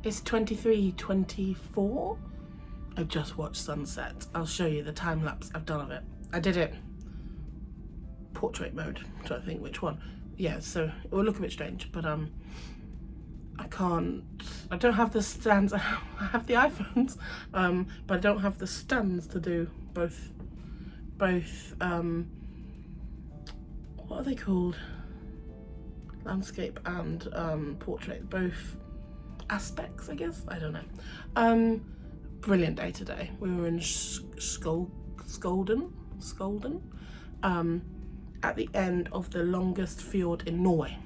It's 23:24. I just watched sunset. I'll show you the time lapse I've done of it. I did it portrait mode. I'm trying to think which one. Yeah, so it will look a bit strange, but I don't have the stands. I have the iPhones, but I don't have the stands to do both what are they called? Landscape and portrait, both aspects, I guess. I don't know. Brilliant day today. We were in Skjolden, at the end of the longest fjord in Norway.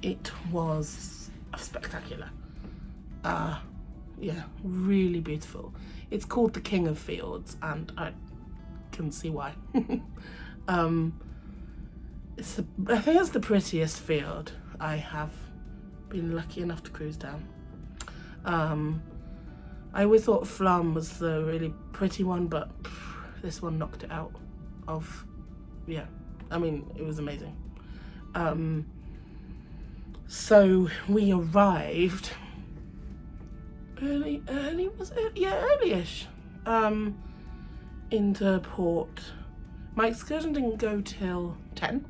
It was spectacular. Yeah, really beautiful. It's called the King of Fjords, and I can see why. I think it's the prettiest fjord I have been lucky enough to cruise down. I always thought Flam was the really pretty one, but this one knocked it out of, yeah, I mean, it was amazing. So we arrived early, was it? Yeah, early-ish, into port. My excursion didn't go till 10,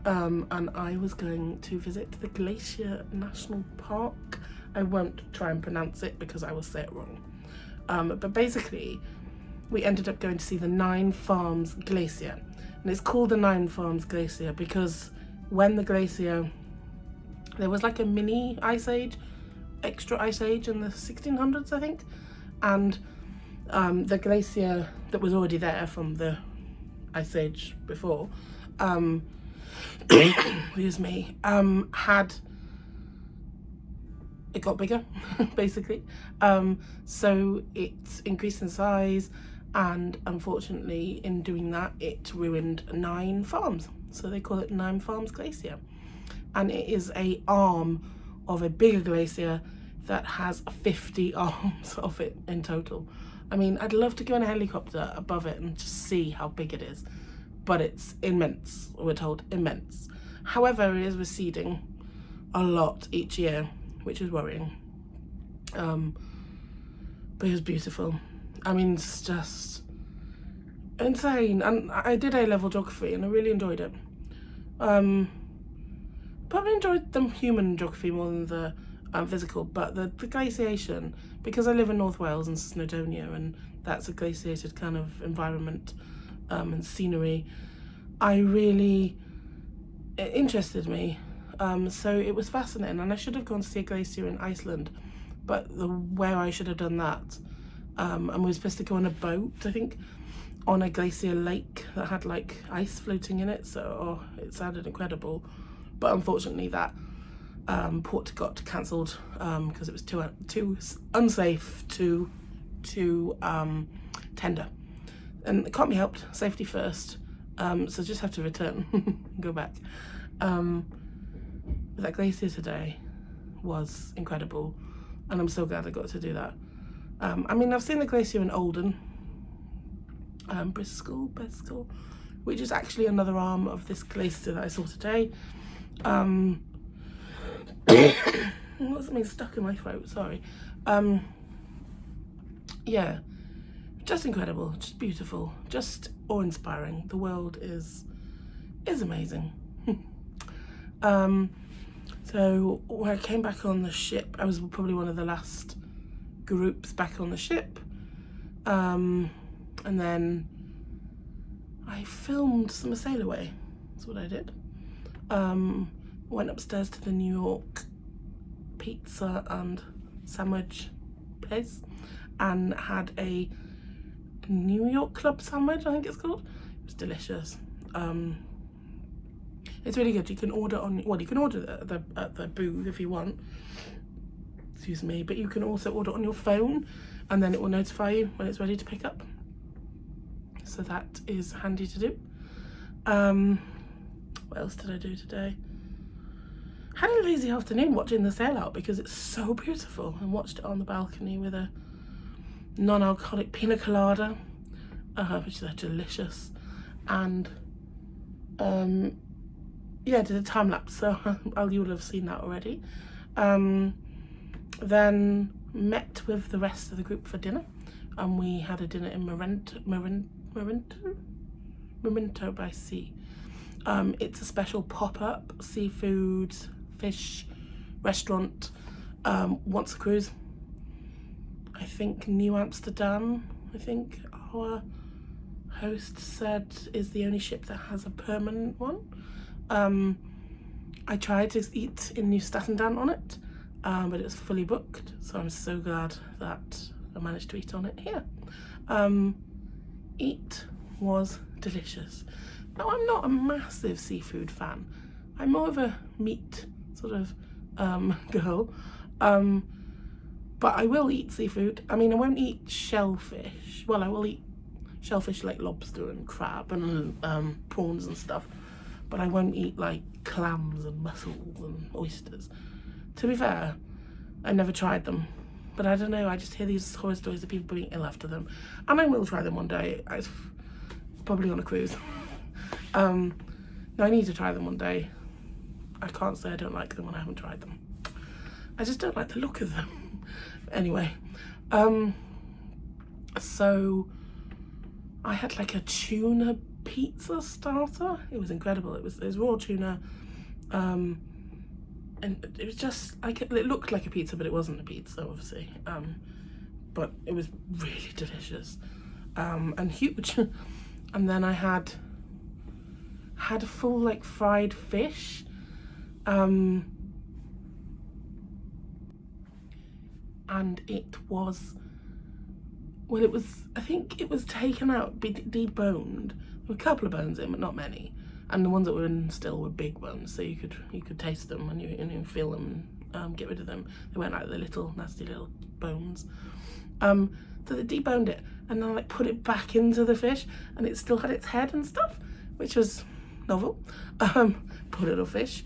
and I was going to visit the Glacier National Park. I won't try and pronounce it because I will say it wrong. But basically, we ended up going to see the Nine Farms Glacier. And it's called the Nine Farms Glacier because when the glacier, there was like a mini ice age, extra ice age in the 1600s, I think. And the glacier that was already there from the ice age before, excuse me, it got bigger, basically. So it increased in size, and unfortunately in doing that, it ruined 9 farms. So they call it Nine Farms Glacier. And it is a arm of a bigger glacier that has 50 arms of it in total. I mean, I'd love to go in a helicopter above it and just see how big it is, but it's immense, we're told, immense. However, it is receding a lot each year, which is worrying. But it was beautiful. I mean, it's just insane. And I did A-level geography and I really enjoyed it. Probably enjoyed the human geography more than the physical, but the glaciation, because I live in North Wales and Snowdonia, and that's a glaciated kind of environment and scenery, it interested me. So it was fascinating, and I should have gone to see a glacier in Iceland, but where I should have done that, and we were supposed to go on a boat, I think, on a glacier lake that had like ice floating in it, so it sounded incredible. But unfortunately that port got cancelled because it was too unsafe to tender, and it can't be helped, safety first. So just have to return and go back. But that glacier today was incredible, and I'm so glad I got to do that. I mean, I've seen the glacier in Olden, Bristol, which is actually another arm of this glacier that I saw today. What's something stuck in my throat, sorry. Yeah, just incredible, just beautiful, just awe-inspiring. The world is amazing. So when I came back on the ship, I was probably one of the last groups back on the ship, and then I filmed some Sail Away. That's what I did. Went upstairs to the New York pizza and sandwich place and had a New York club sandwich, I think it's called. It was delicious. It's really good. You can order you can order at the booth if you want, excuse me, but you can also order on your phone and then it will notify you when it's ready to pick up. So that is handy to do. What else did I do today? Had a lazy afternoon watching the sail out because it's so beautiful, and watched it on the balcony with a non-alcoholic pina colada, which is delicious, and yeah, did a time lapse, so you will have seen that already. Then met with the rest of the group for dinner, and we had a dinner in Memento by Sea. It's a special pop-up seafood, fish restaurant, once a cruise. I think New Amsterdam, I think our host said, is the only ship that has a permanent one. I tried to eat in New Statendam on it, but it was fully booked, so I'm so glad that I managed to eat on it here. It was delicious. Now, I'm not a massive seafood fan. I'm more of a meat sort of girl, but I will eat seafood. I mean, I won't eat shellfish. Well, I will eat shellfish like lobster and crab and prawns and stuff, but I won't eat like clams and mussels and oysters. To be fair, I never tried them, but I don't know, I just hear these horror stories of people being ill after them, and I will try them one day, probably on a cruise. No, I need to try them one day. I can't say I don't like them when I haven't tried them. I just don't like the look of them. Anyway, so I had like a tuna pizza starter. It was incredible. It was raw tuna, and it was just like, it looked like a pizza, but it wasn't a pizza, obviously. But it was really delicious, and huge. And then I had a full like fried fish, and it was, well, it was, I think it was taken out, deboned. There were a couple of bones in, but not many. And the ones that were in still were big bones, so you could taste them and you feel them and get rid of them. They weren't like the little nasty little bones. So they deboned it and then like put it back into the fish, and it still had its head and stuff, which was novel. Poor little fish,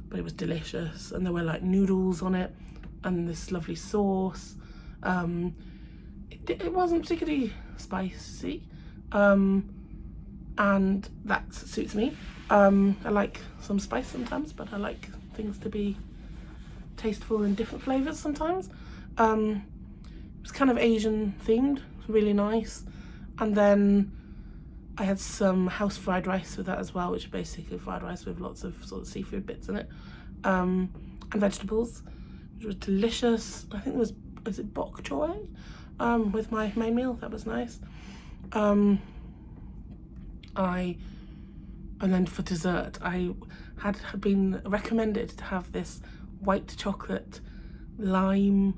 but it was delicious. And there were like noodles on it and this lovely sauce. It wasn't particularly spicy, and that suits me. I like some spice sometimes, but I like things to be tasteful in different flavours sometimes. It was kind of Asian themed, really nice. And then I had some house fried rice with that as well, which is basically fried rice with lots of sort of seafood bits in it, and vegetables, which was delicious. I think is it bok choy with my main meal. That was nice. And then for dessert, I had been recommended to have this white chocolate lime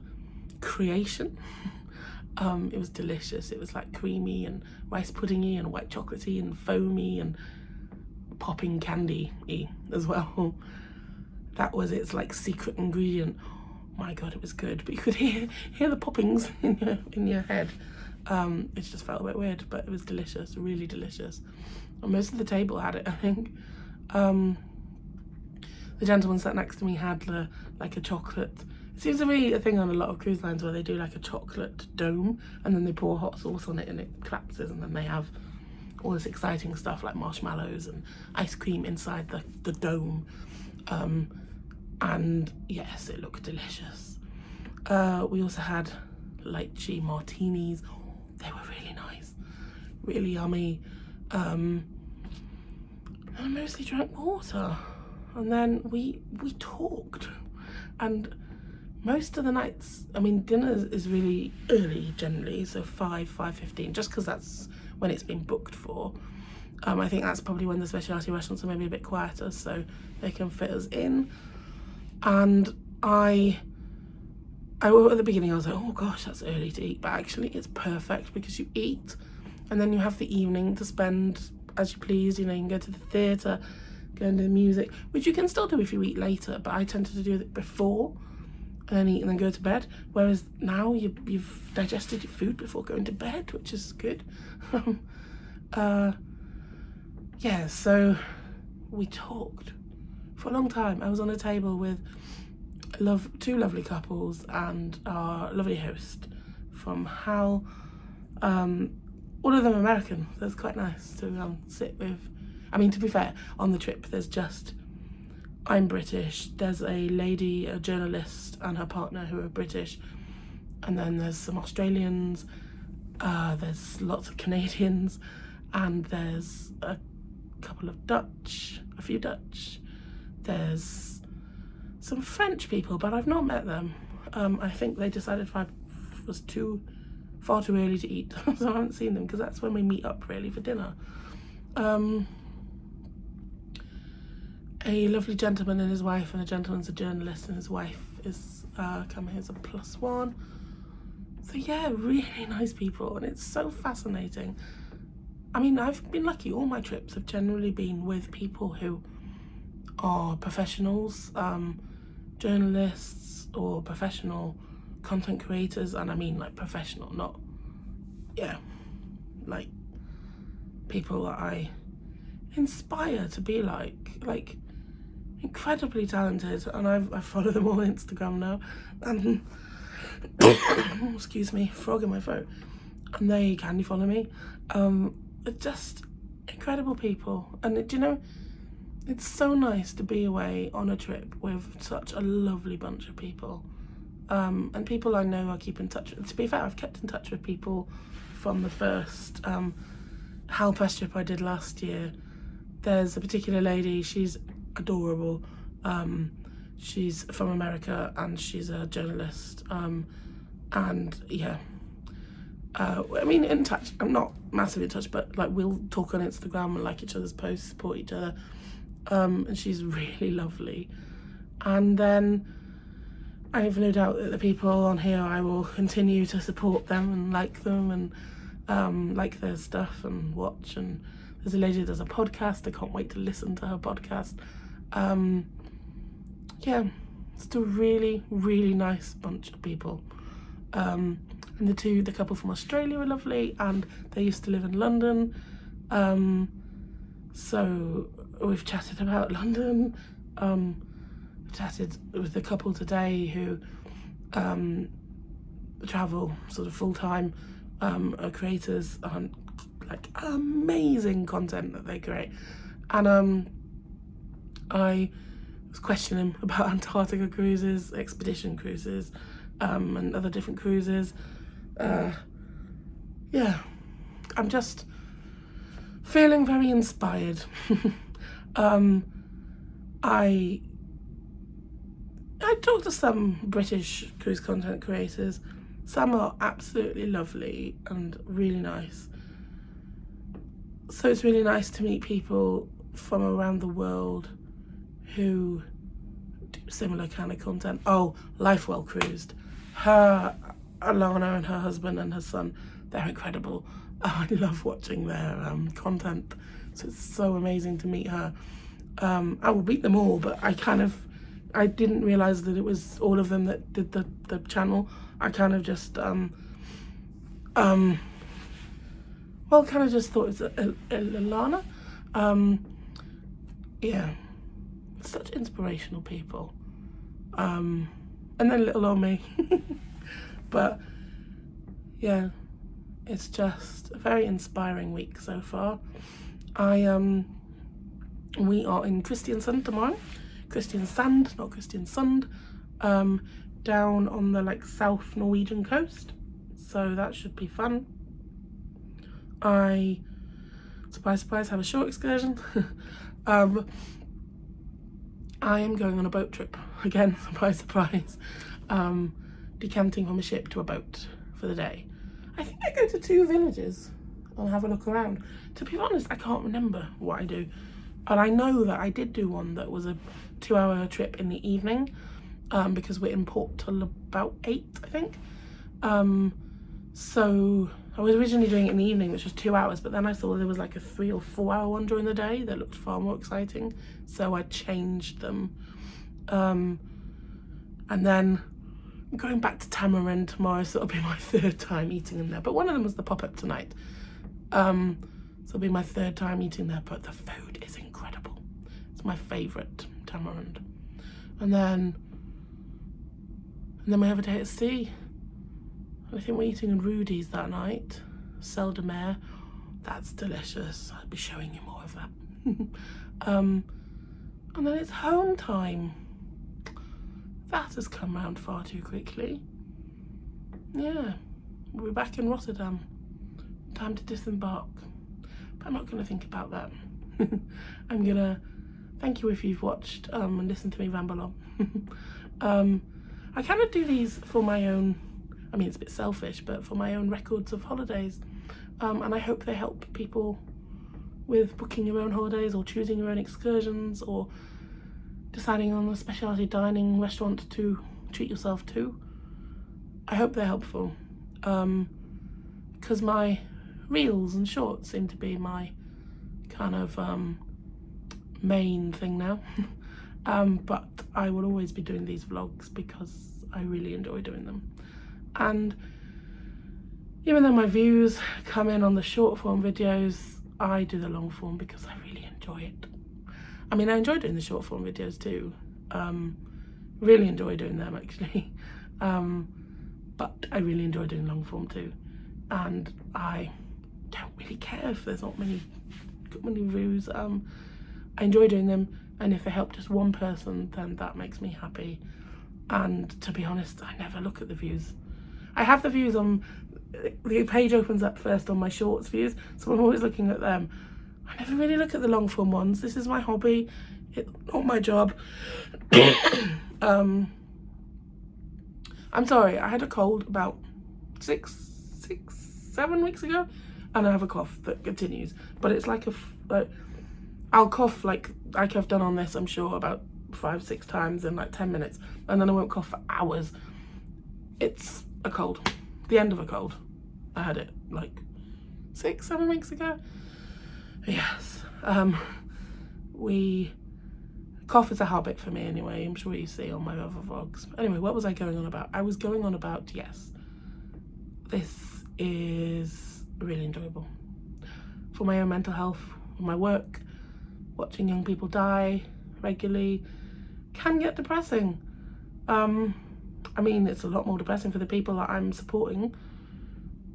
creation. It was delicious. It was like creamy and rice puddingy and white chocolatey and foamy and popping candy-y as well. That was its like secret ingredient. My god, it was good, but you could hear the poppings in your head. It just felt a bit weird, but it was delicious, really delicious. And most of the table had it, I think. The gentleman sat next to me had like a chocolate. It seems to be a thing on a lot of cruise lines where they do like a chocolate dome and then they pour hot sauce on it and it collapses, and then they have all this exciting stuff like marshmallows and ice cream inside the dome. And yes, it looked delicious. We also had lychee martinis. They were really nice, really yummy. And I mostly drank water, and then we talked. And most of the nights, I mean, dinner is really early generally, so 5:15, just because that's when it's been booked for. I think that's probably when the specialty restaurants are maybe a bit quieter, so they can fit us in. And at the beginning I was like, oh gosh, that's early to eat, but actually it's perfect because you eat and then you have the evening to spend as you please. You know, you can go to the theatre, go into the music, which you can still do if you eat later, but I tended to do it before and then eat and then go to bed, whereas now you've digested your food before going to bed, which is good. Yeah, so we talked for a long time. I was on a table with two lovely couples and our lovely host from Hal. All of them American, so it's quite nice to sit with. I mean, to be fair, on the trip there's just I'm British. There's a lady, a journalist, and her partner who are British. And then there's some Australians, there's lots of Canadians, and there's a couple of a few Dutch. There's some French people, but I've not met them. I think they decided 5 was far too early to eat, so I haven't seen them, because that's when we meet up really for dinner. A lovely gentleman and his wife, and the gentleman's a journalist and his wife is coming as a +1. So yeah, really nice people, and it's so fascinating. I mean, I've been lucky. All my trips have generally been with people who are professionals, journalists or professional content creators, and I mean like professional, not, yeah, like people that I inspire to be like incredibly talented, and I follow them all on Instagram now, and excuse me, frog in my throat, and they kindly follow me. They're just incredible people, and do you know, it's so nice to be away on a trip with such a lovely bunch of people, and people I know I keep in touch with. To be fair, I've kept in touch with people from the first Hal Press trip I did last year. There's a particular lady, she's adorable. She's from America and she's a journalist, and yeah, I mean, in touch. I'm not massively in touch, but like we'll talk on Instagram and like each other's posts, support each other, and she's really lovely. And then I have no doubt that the people on here, I will continue to support them and like them, and like their stuff and watch. And there's a lady that does a podcast, I can't wait to listen to her podcast. Yeah, it's a really, really nice bunch of people. And the couple from Australia are lovely, and they used to live in London. So we've chatted about London. Chatted with a couple today who travel sort of full-time, are creators, like amazing content that they create. And I was questioning about Antarctica cruises, expedition cruises, and other different cruises. Yeah, I'm just feeling very inspired. I talked to some British cruise content creators. Some are absolutely lovely and really nice. So it's really nice to meet people from around the world who do similar kind of content. Oh, Life Well Cruised. Alana and her husband and her son, they're incredible. I love watching their content. So it's so amazing to meet her. I will meet them all, but I didn't realise that it was all of them that did the channel. I kind of just just thought it was Alana. Yeah, such inspirational people. And then little old me. But yeah, it's just a very inspiring week so far. We are in Kristiansand tomorrow. Kristiansand, not Kristiansund, down on the like South Norwegian coast. So that should be fun. I, surprise, surprise, have a short excursion. I am going on a boat trip again, surprise, surprise. Decanting from a ship to a boat for the day. I think I go to 2 villages and have a look around. To be honest, I can't remember what I do. And I know that I did do one that was a 2-hour trip in the evening, because we're in port till about 8, I think. So I was originally doing it in the evening, which was 2 hours, but then I saw there was like a 3 or 4 hour one during the day that looked far more exciting. So I changed them. And then I'm going back to Tamarind tomorrow, so it'll be my 3rd time eating in there. But one of them was the pop-up tonight. So it'll be my 3rd time eating there, but the food is incredible. It's my favourite, Tamarind. And then we have a day at sea. I think we're eating in Rudy's that night. Sel de Mer. That's delicious. I'll be showing you more of that. And then it's home time. That has come round far too quickly. Yeah, we're back in Rotterdam. Time to disembark. But I'm not going to think about that. I'm going to thank you if you've watched and listened to me ramble on. I kind of do these for my own, I mean it's a bit selfish, but for my own records of holidays. And I hope they help people with booking your own holidays or choosing your own excursions or deciding on a specialty dining restaurant to treat yourself to. I hope they're helpful, because my reels and shorts seem to be my kind of main thing now. But I will always be doing these vlogs because I really enjoy doing them. And even though my views come in on the short form videos, I do the long form because I really enjoy it. I mean, I enjoy doing the short form videos too. Really enjoy doing them actually. But I really enjoy doing long form too. And I don't really care if there's not many views. I enjoy doing them, and if they help just one person, then that makes me happy. And to be honest, I never look at the views. I have the views on, the page opens up first on my shorts views, so I'm always looking at them. I never really look at the long form ones. This is my hobby, it's not my job. I'm sorry, I had a cold about 7 weeks ago, and I have a cough that continues, but it's like I'll cough like I've done on this, I'm sure, about 5-6 times in like 10 minutes, and then I won't cough for hours. It's a cold, the end of a cold. I had it like 6-7 weeks ago. Yes, cough is a habit for me anyway. I'm sure you see on my other vlogs. Anyway, what was I going on about? I was going on about, yes, this is really enjoyable for my own mental health, for my work. Watching young people die regularly can get depressing. I mean, it's a lot more depressing for the people that I'm supporting,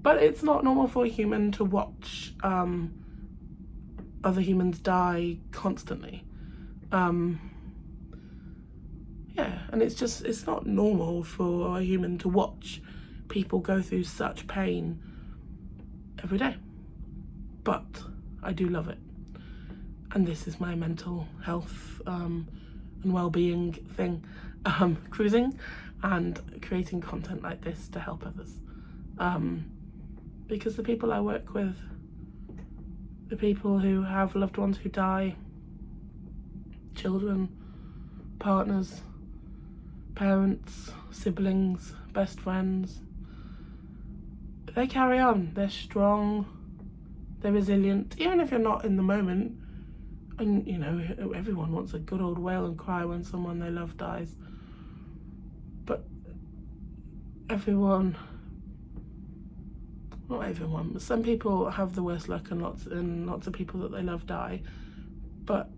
but it's not normal for a human to watch other humans die constantly. Yeah, and it's not normal for a human to watch people go through such pain every day. But I do love it. And this is my mental health and well-being thing. Cruising and creating content like this to help others. Because the people I work with, the people who have loved ones who die, children, partners, parents, siblings, best friends, they carry on. They're strong, they're resilient, even if you're not in the moment. And you know, everyone wants a good old wail and cry when someone they love dies, but not everyone, but some people have the worst luck, and lots of people that they love die, but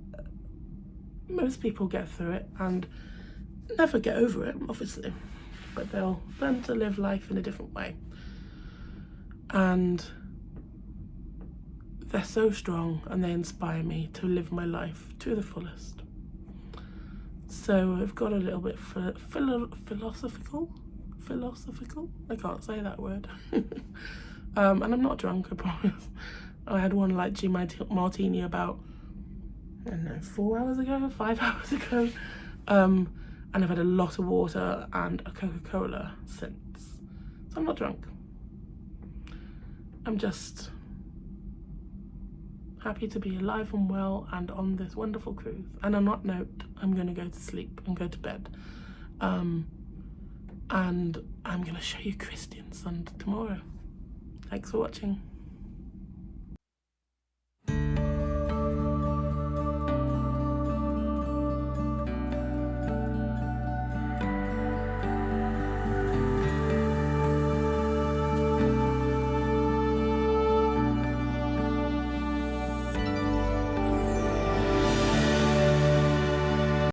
most people get through it and never get over it, obviously, but they'll learn to live life in a different way. And they're so strong, and they inspire me to live my life to the fullest. So I've got a little bit philosophical, I can't say that word. And I'm not drunk, I promise. I had one lychee martini about, I don't know, 5 hours ago. And I've had a lot of water and a Coca-Cola since. So I'm not drunk. I'm just happy to be alive and well and on this wonderful cruise. And on that note, I'm going to go to sleep and go to bed. And I'm going to show you Kristiansand tomorrow. Thanks for watching.